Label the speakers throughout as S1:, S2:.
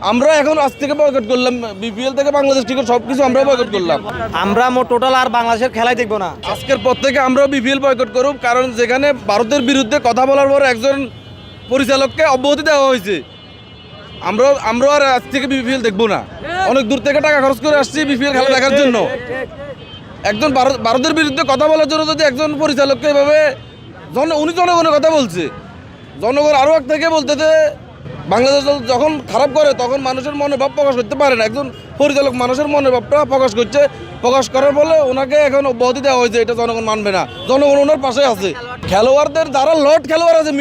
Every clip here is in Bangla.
S1: আমরা এখন আজ থেকে বয়কট করলাম, বিপিএল থেকে বাংলাদেশ টিকিট সবকিছু আমরা বয়কট করলাম।
S2: আমরা টোটাল আর বাংলাদেশের খেলাই দেখবো না।
S1: আজকের পর থেকে আমরাও বিপিএল বয়কট করব, কারণ যেখানে ভারতের বিরুদ্ধে কথা বলার পর একজন পরিচালককে অব্যাহতি দেওয়া হয়েছে, আমরাও আর আজ থেকে বিপিএল দেখবো না। অনেক দূর থেকে টাকা খরচ করে আসছি বিপিএল খেলা দেখার জন্য। একজন ভারতের বিরুদ্ধে কথা বলার জন্য যদি একজন পরিচালককে এভাবে উনি জনগণের কথা বলছে, জনগণ আরও এক থেকে বলতেছে বাংলাদেশ দল যখন খারাপ করে তখন মানুষের মনে ভাব প্রকাশ করতে পারে না। একজন পরিচালক মানুষের মনে ভাবটা প্রকাশ করার ফলে ওনাকে এখন অব্যাহতি দেওয়া হয়েছে। এটা জনগণ মানবে না, জনগণ ওনার পাশে আছে। খেলোয়াড়দের যারা লট খেলোয়াড় আছে,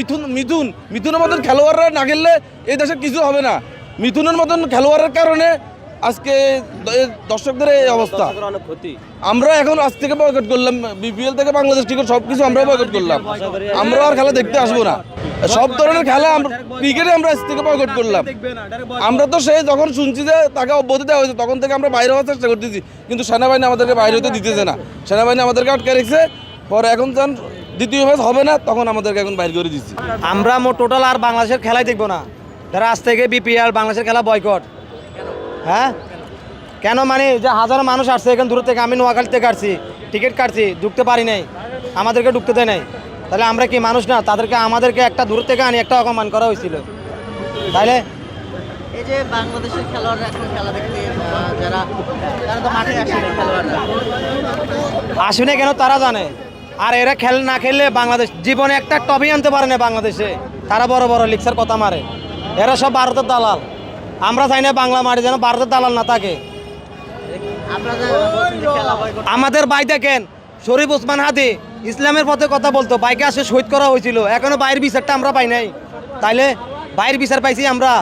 S1: মিথুনের মতন খেলোয়াড়রা না খেললে এই দেশে কিছু হবে না। মিথুনের মতন খেলোয়াড়ের কারণে আজকে দর্শকদের এই অবস্থা। আমরা এখন আজ থেকে বয়কট করলাম, বিপিএল থেকে বাংলাদেশ টিকিট সবকিছু আমরা বয়কট করলাম। আমরা আর খেলা দেখতে আসবো না। সব ধরনের খেলা ক্রিকেটে আমরা আজ থেকে বয়কট করলাম। আমরা তো সেই যখন শুনছি যে তাকে অব্যাহতি দেওয়া হয়েছে তখন থেকে আমরা বাইরে হওয়ার চেষ্টা করতেছি, কিন্তু সেনাবাহিনী আমাদেরকে বাইরে হতে দিতেছে না। সেনাবাহিনী আমাদেরকে আটকে রেখেছে। পরে এখন যখন দ্বিতীয় ম্যাচ হবে না তখন আমাদেরকে এখন বাইরে করে দিচ্ছি।
S2: আমরা টোটাল আর বাংলাদেশের খেলাই দেখবো না। যারা আজ থেকে বিপিএল বাংলাদেশের খেলা বয়কট। হ্যাঁ কেন মানে যে হাজারো মানুষ আসছে এখানে দূর থেকে, আমি নোয়াখালী থেকে আসছি, টিকিট কাটছি, ঢুকতে পারি নাই, আমাদেরকে ঢুকতে দেয় নাই। তাহলে আমরা কি মানুষ না? আমাদেরকে একটা দূর থেকে আনি একটা অপমান করা হয়েছিল। তাহলে
S3: এই যে বাংলাদেশের খেলোয়াড়রা এখন খেলা দেখতে যারা তারা তো মাঠে আসেনি, খেলোয়াড়রা
S2: আসেনি কেন তারা জানে। আর এরা না খেললে বাংলাদেশ জীবনে একটা ট্রফি আনতে পারে না বাংলাদেশে। তারা বড় বড় লিগসের কথা মারে। এরা সব ভারতের দালাল। আমরা চাই না বাংলা মাঠে যেন ভারতের দালাল না থাকে। আমাদের ভাই দেখেন শরীফ ওসমান হাদি ইসলামের পথে কথা বলতো, বাইকে আসে শহীদ করা হয়েছিল, এখনো বাইরের বিচারটা আমরা পাই নাই। তাইলে বাইরের বিচার পাইছি আমরা।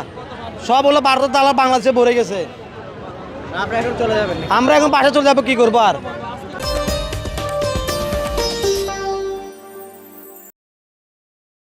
S2: সব হলো ভারতের দালাল বাংলাদেশে ভরে গেছে। আমরা এখন বাসা চলে যাবো, কি করবো আর।